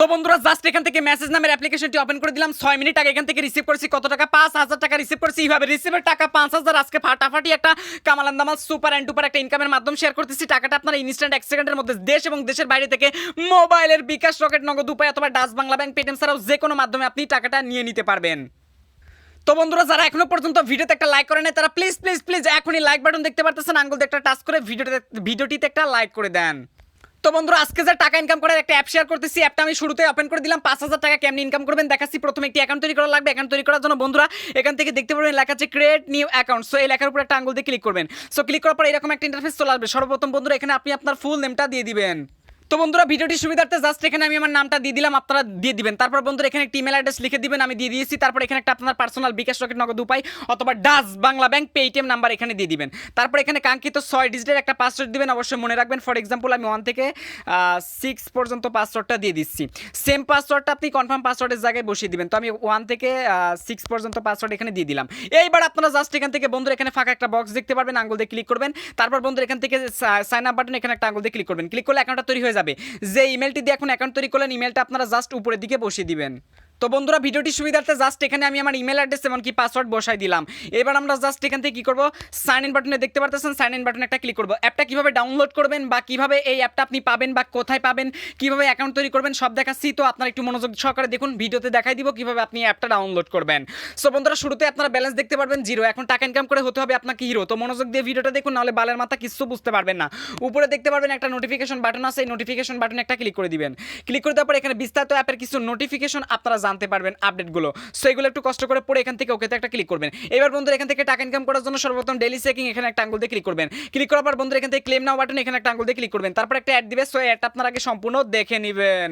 তো বন্ধুরা জাস্ট এখান থেকে মেসেজ নামের অ্যাপ্লিকেশনটি ওপেন করে দিলাম। 6 মিনিট আগে এখান থেকে রিসিভ করেছি কত টাকা, 5000 টাকা রিসিভ করেছি। এইভাবে রিসিভের টাকা 5000 আজকে ফাটাফাটি একটা কামালান দামাল সুপার অ্যান্ড টুপার একটা ইনকামের মাধ্যম শেয়ার করতেছি। টাকাটা আপনারা ইনস্ট্যান্ট 1 সেকেন্ডের মধ্যে দেশ এবং দেশের বাইরে থেকে মোবাইলের বিকাশ, রকেট, নগদ উপায় অথবা ডাচ বাংলা ব্যাংক, পেটিএম ছাড়াও যে কোনো মাধ্যমে আপনি টাকাটা নিয়ে নিতে পারবেন। তো বন্ধুরা যারা এখনো পর্যন্ত ভিডিওতে একটা লাইক করে নাই তারা প্লিজ প্লিজ প্লিজ এখনই লাইক বাটন দেখতে পারতেছেন, আঙ্গুল দিয়ে একটা টাচ করে ভিডিওটিতে একটা লাইক করে দেন। তো বন্ধুরা আজকে যে টাকা ইনকাম করার একটা অ্যাপ শেয়ার করতেছি, অ্যাপটা আমি শুরুতে ওপেন করে দিলাম। 5000 টাকা কেমনি ইনকাম করবেন দেখাচ্ছি। প্রথমে একটি অ্যাকাউন্ট তৈরি করা লাগবে। অ্যাকাউন্ট তৈরি করার জন্য বন্ধুরা এখান থেকে দেখতে পারবেন লেখা আছে ক্রিয়েট নিউ অ্যাকাউন্ট। সো এই লেখার উপর একটা আঙ্গুল দিয়ে ক্লিক করবেন। সো ক্লিক করার পর এরকম একটা ইন্টারফেস চলে আসবে। সর্বপ্রথম বন্ধুরা এখানে আপনি আপনার ফুল নেমটা দিয়ে দিবেন। তো বন্ধুরা ভিডিওটি সুবিধার্থে জাস্ট এখানে আমি আমার নামটা দিয়ে দিলাম, আপনারা দিয়ে দিবেন। তারপর বন্ধুরা এখানে একটি ইমেল অ্যাড্রেস লিখে দিবেন, আমি দিয়ে দিয়েছি। তারপর এখানে একটা আপনার পার্সোনাল বিকাশ, রকেট, নগদ উপায় অথবা Dutch Bangla bank, Paytm number এখানে দিয়ে দিবেন। তারপর এখানে কাঙ্ক্ষিত 6 ডিজিটের একটা পাসওয়ার্ড দিবেন, অবশ্যই মনে রাখবেন। ফর এক্সাম্পল আমি 1 থেকে 6 পর্যন্ত পাসওয়ার্ডটা দিয়ে দিচ্ছি। সেম পাসওয়ার্ডটা আপনি কনফার্ম পাসওয়ার্ডের জায়গায় বসিয়ে দিবেন। তো আমি 1 থেকে 6 পর্যন্ত পাসওয়ার্ড এখানে দিয়ে দিলাম। এইবার আপনারা জাস্ট এখান থেকে বন্ধুরা এখানে ফাঁকা একটা বক্স দেখতে পারবেন, আঙ্গুল দিয়ে ক্লিক করবেন। তারপর বন্ধুরা এখান থেকে সাইন আপ বাটন এখানে একটা আঙ্গুল দিয়ে ক্লিক করবেন। ক্লিক করলে অ্যাকাউন্টটা তৈরি হয়ে যাবে। যে ইমেলটি দিয়ে এখন অ্যাকাউন্ট তৈরি করলেন, ইমেলটা আপনারা জাস্ট উপরের দিকে বসিয়ে দিবেন। তো বন্ধুরা ভিডিওটি সুবিধার্থে জাস্ট এখানে আমি আমার ইমেল অ্যাড্রেস এমনকি পাসওয়ার্ড বসাই দিলাম। এবার আমরা জাস্ট এখান থেকে কি করব, সাইন ইন বাটনে দেখতে পারতেছেন, সাইন ইন বাটনে একটা ক্লিক করব। অ্যাপটা কিভাবে ডাউনলোড করবেন বা কিভাবে এই অ্যাপটা আপনি পাবেন বা কোথায় পাবেন, কিভাবে অ্যাকাউন্ট তৈরি করবেন সব দেখাচ্ছি। তো আপনারা একটু মনোযোগ সহকারে দেখুন, ভিডিওতে দেখাই দিব কিভাবে আপনি অ্যাপটা ডাউনলোড করবেন। সো বন্ধুরা শুরুতে আপনারা ব্যালেন্স দেখতে পারবেন 0। এখন টাকা ইনকাম করে হতে হবে আপনাকে হিরো। তো মনোযোগ দিয়ে ভিডিওটা দেখুন, নাহলে বালের মাথা কিছু বুঝতে পারবেন না। উপরে দেখতে পারবেন একটা নোটিফিকেশন বাটন আছে, এই নোটিফিকেশন বাটনে একটা ক্লিক করে দিবেন। ক্লিক করে দেওয়ার পর এখানে বিস্তারিত অ্যাপের কিছু নোটিফিকেশন আপনারা জানতে পারবেন, আপডেট গুলো। সো এগুলো একটু কষ্ট করে পড়ে এখান থেকে ওকেতে একটা ক্লিক করবেন। এবার বন্ধুরা এখান থেকে টাকা ইনকাম করার জন্য সর্বপ্রথম ডেইলি চেকিং এখানে একটা আঙ্গুল দিয়ে ক্লিক করবেন। ক্লিক করার পর বন্ধুরা এখান থেকে ক্লেম নাও বাটন এখানে একটা আঙ্গুল দিয়ে ক্লিক করবেন। তারপর একটা অ্যাড দিবে। সো অ্যাডটা আপনারা আগে সম্পূর্ণ দেখে নেবেন।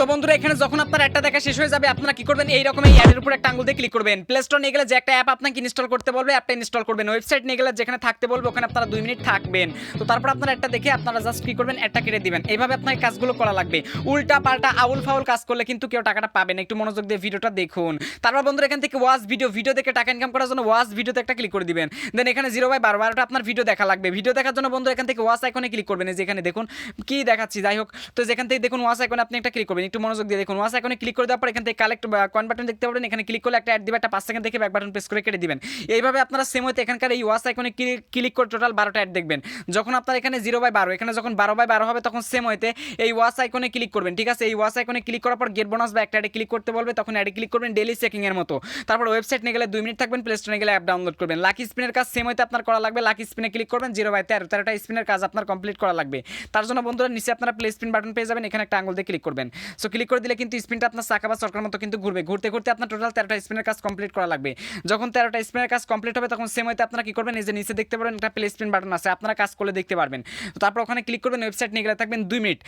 তো বন্ধুরা এখানে যখন আপনার একটা দেখা শেষ হয়ে যাবে, আপনারা কি করবেন, এইরকম এই অ্যাডের উপর একটা আঙ্গুল দিয়ে ক্লিক করবেন। প্লে স্টোর নিয়ে গেলে যে একটা অ্যাপ আপনাকে ইনস্টল করতে বলবে, অ্যাপটা ইনস্টল করবেন। ওয়েবসাইট নিয়ে গেলে যেখানে থাকতে বলবে ওখানে আপনারা 2 মিনিট থাকবেন। তো তারপর আপনারা একটা দেখে আপনারা জাস্ট কি করবেন, একটা কেটে দিবেন। এইভাবে আপনাকে কাজগুলো করা লাগবে। উল্টা পাল্টা আউল ফাউল কাজ করলে কিন্তু কেউ টাকাটা পাবে না। একটু মনোযোগ দিয়ে ভিডিওটা দেখুন। তারপর বন্ধুরা এখান থেকে ওয়াচ ভিডিও দেখে টাকা ইনকাম করার জন্য ওয়াচ ভিডিওতে একটা ক্লিক করে দিবেন। দেন এখানে 0/12 আপনার ভিডিও দেখা লাগবে। ভিডিও দেখার জন্য বন্ধুরা এখান থেকে ওয়াচ আইকনে ক্লিক করবেন। এই যে এখানে দেখুন কি দেখাচ্ছি, যাই হোক। তো যেখান থেকে দেখুন ওয়াচ আইকনে আপনি একটা ক্লিক করবেন। একটু মনোযোগ দিয়ে দেখুন। ওয়াচ আইকনে ক্লিক করে দেওয়ার পর এখান থেকে কালেক্ট কয়েন বাটন দেখতে পাবেন। এখানে ক্লিক করলে একটা অ্যাড দিবে, একটা 5 সেকেন্ড দেখে ব্যাক বাটন প্রেস করে কেটে দিবেন। এইভাবে আপনারা সেম ওয়েতে এখানকার এই ওয়াচ আইকনে ক্লিক করে টোটাল 12টা অ্যাড দেখবেন। যখন আপনার এখানে 0/12 এখানে যখন 12/12 হবে তখন সেম ওয়েতে এই ওয়াচ আইকনে ক্লিক করবেন। ঠিক আছে, এই ওয়াচ আইকনে ক্লিক করার পর গেট বোনাস বা একটা অ্যাডে ক্লিক করতে বলবে, তখন অ্যাডে ক্লিক করবেন ডেইলি চেকিং এর মতো। তারপর ওয়েবসাইট নিয়ে গেলে 2 মিনিট থাকবেন, প্লে স্টোরে গেলে অ্যাপ ডাউনলোড করবেন। লাকি স্পিনের কাজ সেম ওয়েতে আপনার করা লাগবে। লাকি স্পিনে ক্লিক করবেন 0/13টা স্পিনের কাজ আপনার কমপ্লিট করা লাগবে। তার জন্য বন্ধুরা নিচে আপনারা প্লে স্পিন বাটন পেয়ে যাবেন, এখানে একটা আঙ্গুল দিয়ে ক্লিক করবেন। সো ক্লিক করে দিলে কিন্তু স্পিনটা আপনার চাকা বা চরকার মতো কিন্তু ঘুরবে। ঘুরতে ঘুরতে আপনার টোটাল 13টা স্পিনের কাজ কমপ্লিট করা লাগবে। যখন 13টা স্পিনের কাজ কমপ্লিট হবে তখন সেম ওয়েতে আপনারা কি করবেন, এই যে নিচে দেখতে পাবেন একটা প্লে স্পিন বাটন আছে, আপনারা কাজ করলে দেখতে পারবেন। তো তারপর ওখানে ক্লিক করবেন, ওয়েবসাইট নিয়ে গেলে থাকবেন 2 মিনিট।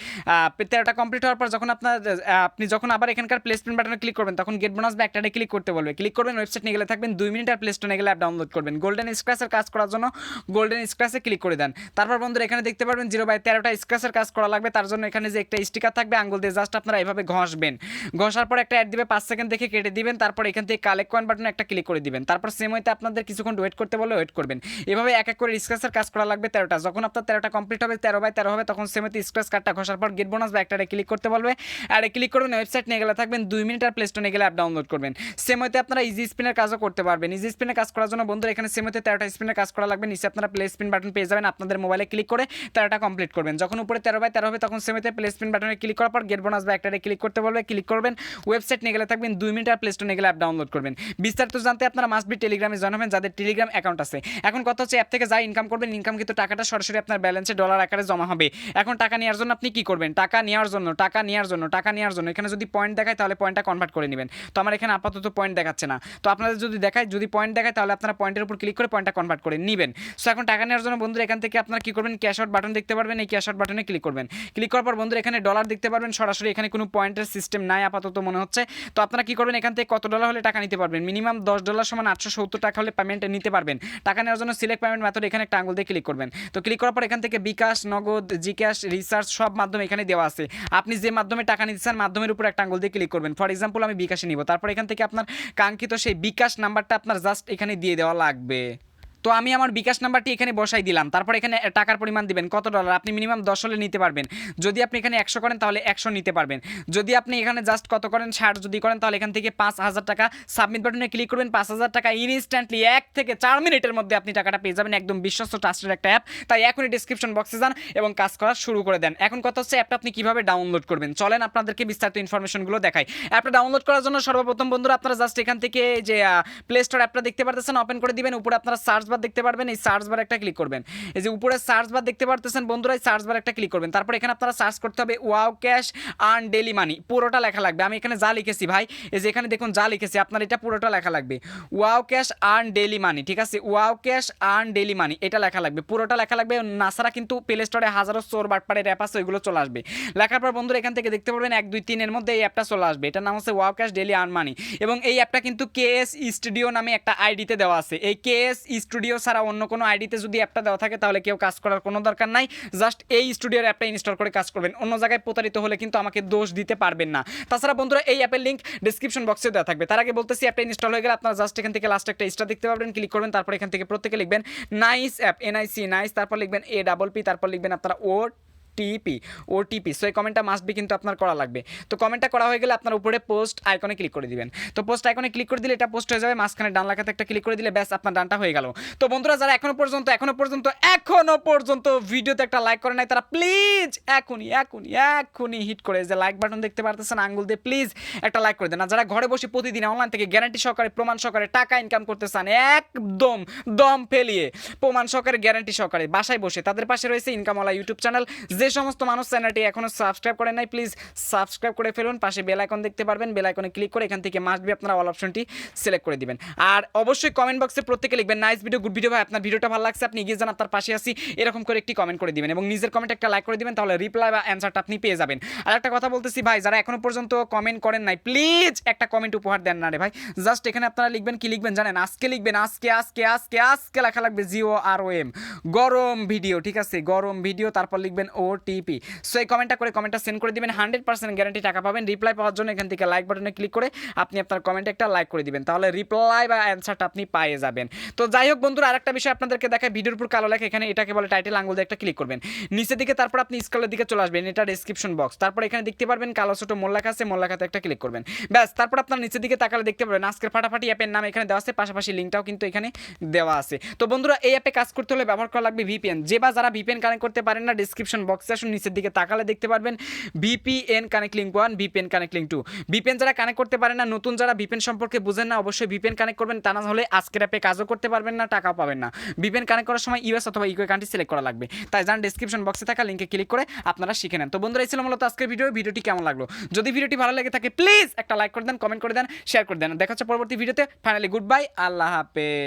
13টা কমপ্লিট হওয়ার পর যখন আপনি যখন আবার এখানকার প্লে স্পিন বাটনে ক্লিক করবেন তখন গেট বোনাস বা একটা ক্লিক করতে বলবে। ক্লিক করবেন, ওয়েবসাইট নিয়ে গেলে থাকবেন 2 মিনিট। আর প্লে স্টোরে গেলে অ্যাপ ডাউনলোড করবেন। গোল্ডেন স্ক্র্যাচের কাজ করার জন্য গোল্ডেন স্ক্র্যাচে ক্লিক করে দেন। তারপর বন্ধুরা এখানে দেখতে পারবেন 0/13টা স্ক্র্যাচের কাজ করা লাগবে। তার জন্য এখানে যে একটা স্টিকার থাকবে, আঙ্গুল দিয়ে জাস্ট আপনারা এভাবে ঘষবেন। ঘষার পর একটা অ্যাড দিবে, 5 সেকেন্ড দেখে কেটে দিবেন। তারপর এখান থেকে কালেক্ট কয়েন বাটনে একটা ক্লিক করে দিবেন। তারপর সেম ওয়েতে আপনাদের কিছুক্ষণ ওয়েট করতে বলে ওয়েট করবেন। এভাবে এক এক করে স্ক্র্যাচের কাজ করা লাগবে 13টা। যখন আপনার 13টা কমপ্লিট হবে, 13/13 হবে, তখন সেম ওয়েতে স্ক্র্যাচ কার্ডটা ঘষার পর গেট বোনাস বা একটা ক্লিক করতে বলবে। আর ক্লিক করবেন, ওয়েবসাইট নিয়ে গেলে থাকবেন 2 মিনিট। আর প্লে স্টোরে নিয়ে গেলে অ্যাপ ডাউনলোড করবেন। সেম ওয়েতে আপনারা ইজি স্পিনের কাজও করতে পারবেন। ইজি স্পিনের কাজ করার জন্য বন্ধুরা এখানে সেম ওয়েতে 13টা স্পিনের কাজ করা লাগবে। নিচে আপনারা প্লে স্পিন বাটন পেয়ে যাবেন, আপনাদের মোবাইলে ক্লিক করে 13টা কমপ্লিট করবেন। যখন উপরে 13/13 হবে তখন সেম ওয়েতে প্লে স্পিন বাটনে ক্লিক করার পর গেট বোনাস বা একটা ক্লিক করতে বলবে। ক্লিক করবেন, ওয়েবসাইট নিয়ে গেলে থাকবেন 2 মিনিট। আর প্লে স্টোরে নিয়ে গেলে অ্যাপ ডাউনলোড করবেন। বিস্তারিত জানতে আপনারা মাস্ট বি টেলিগ্রামে জয়েন হবেন, যাদের টেলিগ্রাম অ্যাকাউন্ট আছে। এখন কথা হচ্ছে অ্যাপ থেকে যা ইনকাম করবেন, ইনকাম কিন্তু টাকাটা সরাসরি আপনার ব্যালেন্সে ডলার আকারে জমা হবে। এখন টাকা নেওয়ার জন্য আপনি কি করবেন, টাকা নেওয়ার জন্য এখানে যদি পয়েন্ট দেখায় তাহলে পয়েন্টটা কনভার্ট করে নেবেন। তো আমার এখানে আপাতত পয়েন্ট দেখাচ্ছে না। তো আপনাদের যদি পয়েন্ট দেখায় তাহলে আপনারা পয়েন্টের উপর ক্লিক করে পয়েন্টটা কনভার্ট করে নেবেন। সো এখন টাকা নেওয়ার জন্য বন্ধুরা এখান থেকে আপনারা কি করবেন, ক্যাশ আউট বাটন দেখতে পারবেন, এই ক্যাশ আউট বাটনে ক্লিক করবেন। ক্লিক করার পর বন্ধুরা এখানে ডলার দেখতে পারবেন। সরাসরি এখানে কোনো পয়েন্টের সিস্টেম নাই আপাতত মনে হচ্ছে। তো আপনারা কি করবেন, এখান থেকে কত ডলার হলে টাকা নিতে পারবেন, মিনিমাম $10 সমান 870 টাকা হলে পেমেন্ট নিতে পারবেন। টাকা নেওয়ার জন্য সিলেক্ট পেমেন্ট মেথড এখানে একটা আঙ্গুল দিয়ে ক্লিক করবেন। তো ক্লিক করার পর এখান থেকে বিকাশ, নগদ, জিক্যাশ, রিচার্জ সব মাধ্যমে এখানে দেওয়া আছে। আপনি যে মাধ্যমে টাকা নিতে চান মাধ্যমের উপর একটা আঙ্গুল দিয়ে ক্লিক করবেন। ফর এক্সাম্পল আমি বিকাশে নিব। তারপর এখান থেকে আপনার কাঙ্ক্ষিত সেই বিকাশ নাম্বারটা আপনার জাস্ট এখানে দিয়ে দেওয়া লাগবে। তো তো আমি আমার বিকাশ নাম্বারটি এখানে বসাই দিলাম, তারপর এখানে টাকার পরিমাণ দিবেন কত ডলার, আপনি মিনিমাম 10 হলে নিতে পারবেন। যদি আপনি এখানে 100 করেন তাহলে 100 নিতে পারবেন। যদি আপনি এখানে জাস্ট কত করেন 60 যদি করেন তাহলে এখান থেকে 5000 টাকা সাবমিট বাটনে ক্লিক করবেন, 5000 টাকা ইনস্ট্যান্টলি 1 থেকে 4 মিনিটের মধ্যে আপনি টাকাটা পেয়ে যাবেন। একদম বিশ্বস্ত ট্রাস্টেড একটা অ্যাপ, তাই এখনই ডেসক্রিপশন বক্সে যান এবং কাজ করা শুরু করে দেন। এখন কথা হচ্ছে অ্যাপটা আপনি কিভাবে ডাউনলোড করবেন, চলেন আপনাদেরকে বিস্তারিত ইনফরমেশনগুলো দেখাই। অ্যাপটা ডাউনলোড করার জন্য সর্বপ্রথম বন্ধুরা আপনারা জাস্ট এখান থেকে যে প্লে স্টোর অ্যাপটা দেখতে পারতেছেন ওপেন করে দিবেন। উপরে আপনারা সার্চ বার দেখতে পারবেন, এই সার্চ বার একটা ক্লিক করবেন। এই যে উপরে সার্চ বার দেখতে পারতেছেন বন্ধুরা, এই সার্চ বার একটা ক্লিক করবেন। তারপর এখানে আপনারা সার্চ করতে হবে ওয়াও ক্যাশ আর্ন ডেইলি মানি, পুরোটা লেখা লাগবে। আমি এখানে যা লিখেছি ভাই, এই যে এখানে দেখুন যা লিখেছি আপনার এটা পুরোটা লেখা লাগবে, ওয়াও ক্যাশ আর্ন ডেইলি মানি, ঠিক আছে, ওয়াও ক্যাশ আর্ন ডেইলি মানি এটা লেখা লাগবে, পুরোটা লেখা লাগবে। নাছাড়া কিন্তু প্লে স্টোরে হাজারো চোর বাটপাড়ের অ্যাপ আছে, ওইগুলো চলে আসবে। লেখার পর বন্ধুরা এখান থেকে দেখতে পারবেন 1 2 3 এর মধ্যে এই অ্যাপটা চলে আসবে, এটার নাম হচ্ছে wow cash daily earn money. এবং এই অ্যাপটা কিন্তু কেএস স্টুডিও নামে একটা আইডিতে দেওয়া আছে। এই কেএস স্টুডিও ছাড়া অন্য কোনো আইডিতে যদি অ্যাপটা দেওয়া থাকে তাহলে কেউ কাজ করার কোনো দরকার নাই, জাস্ট এই স্টুডিওর অ্যাপটা ইনস্টল করে কাজ করবেন। অন্য জায়গায় প্রতারিত হলে কিন্তু আমাকে দোষ দিতে পারবেন না। তাছাড়া বন্ধুরা এই অ্যাপের লিঙ্ক ডেসক্রিপশন বক্সে দেওয়া থাকবে। তার আগে বলতেছি অ্যাপটা ইনস্টল হয়ে গেলে আপনারা জাস্ট এখান থেকে লাস্ট একটা স্টার দেখতে পাবেন, ক্লিক করবেন। তারপর এখান থেকে প্রত্যেকে লিখবেন নাইস অ্যাপ, এনআইসি নাইস, তারপর লিখবেন এপি, তারপর লিখবেন আপনারা ওটিপি। সো এই কমেন্টটা মাস্ট বি কিন্তু আপনার করা লাগবে। তো কমেন্টটা করা হয়ে গেলে আপনার উপরে পোস্ট আইকনে ক্লিক করে দিবেন। তো পোস্ট আইকনে ক্লিক করে দিলে এটা পোস্ট হয়ে যাবে, মাঝখানে ডান লেখাতে একটা ক্লিক করে দিলে ব্যাস আপনার ডানটা হয়ে গেল। তো বন্ধুরা যারা এখনো পর্যন্ত ভিডিওতে একটা লাইক করে নাই তারা প্লিজ এখনই হিট করে যে লাইক বাটন দেখতে পারতেছেন আঙ্গুল দিয়ে প্লিজ একটা লাইক করে দেন। আর যারা ঘরে বসে প্রতিদিন অনলাইন থেকে গ্যারান্টি সহকারে প্রমাণ সহকারে টাকা ইনকাম করতে চান, একদম দম ফেলিয়ে প্রমাণ সহকারে গ্যারান্টি সহকারে বাসায় বসে, তাদের পাশে রয়েছে ইনকামওয়ালা ইউটিউব চ্যানেল। যে সমস্ত মানুষ চ্যানেলটি এখনো সাবস্ক্রাইব করেন নাই প্লিজ সাবস্ক্রাইব করে ফেলুন, পাশে বেল আইকন দেখতে পারবেন, বেল আইকনে ক্লিক করে এখান থেকে মাস্ট বি আপনারা অল অপশনটি সিলেক্ট করে দিবেন। আর অবশ্যই কমেন্ট বক্সে প্রত্যেকে লিখবেন নাইস ভিডিও, গুড ভিডিও, ভাই আপনার ভিডিওটা ভালো লাগছে, আপনি এগিয়ে যান, আপনার পাশে আসি, এরকম করে একটি কমেন্ট করে দিবেন এবং নিজের কমেন্ট একটা লাইক করে দিবেন, তাহলে রিপ্লাই বা অ্যান্সারটা আপনি পেয়ে যাবেন। আর একটা কথা বলতেছি ভাই, যারা এখনো পর্যন্ত কমেন্ট করেন নাই প্লিজ একটা কমেন্ট উপহার দেন না রে ভাই। জাস্ট এখানে আপনারা লিখবেন, কি লিখবেন জানেন, আজকে লিখবেন, আজকে লেখা লাগবে GOROM, গরম ভিডিও, ঠিক আছে, গরম ভিডিও, তারপর লিখবেন OTP। সো এই কমেন্টটা করে কমেন্টটা সেন্ড করে দিবেন, 100% গ্যারান্টি টাকা পাবেন। রিপ্লাই পাওয়ার জন্য এখান থেকে লাইক বাটনে ক্লিক করে আপনি আপনার কমেন্টে একটা লাইক করে দিবেন, তাহলে রিপ্লাই বা অ্যান্সারটা আপনি পেয়ে যাবেন। তো যাই হোক বন্ধুরা, আরেকটা বিষয় আপনাদেরকে দেখায়, ভিডিওর উপর কালো লেখা, এখানে এটাকে বলে টাইটেল, আঙ্গুল দিয়ে একটা ক্লিক করবেন নিচের দিকে, তারপর আপনি স্ক্রলের দিকে চলে আসবেন, এটা ডেসক্রিপশন বক্স। তারপর এখানে দেখতে পারবেন কালো ছোট মোল লেখা আছে, মোল লেখাতে একটা ক্লিক করবেন, ব্যাস। তারপর আপনার নিচের দিকে তাকালে দেখতে পাবেন আজকের ফাটাফাটি অ্যাপের নাম এখানে দেওয়া আছে, পাশাপাশি লিঙ্কটাও কিন্তু এখানে দেওয়া আছে। তো বন্ধুরা এই অ্যাপে কাজ করতে হলে ব্যবহার করা লাগবে VPN। যে বা যারা VPN কানেক্ট করতে পারেন না, ডেসক্রিপশন বক্সে আসুন, নিচের দিকে তাকালে দেখতে পারবেন VPN connect link 1, VPN connect link 2। VPN যারা কানেক্ট করতে পারেন না, নতুন যারা VPN সম্পর্কে বুঝেন না, অবশ্যই VPN কানেক্ট করবেন, তা না হলে আজকের অ্যাপে কাজও করতে পারবেন না, টাকাও পাবেন না। VPN কানেক্ট করার সময় US অথবা ইউকে কান্ট্রি সিলেক্ট করা লাগবে, তাই জান ডেসক্রিপশন বক্সে থাকা লিঙ্কে ক্লিক করে আপনারা শিখে নেন। তো বন্ধুরা এই ছিল মূলত আজকের ভিডিওটি কেমন লাগলো, যদি ভিডিওটি ভালো লেগে থাকে প্লিজ একটা লাইক করে দেন, কমেন্ট করে দেন, শেয়ার করে দেন। দেখা হচ্ছে পরবর্তী ভিডিওতে। ফাইনালি গুড বাই, আল্লাহ হাফেজ।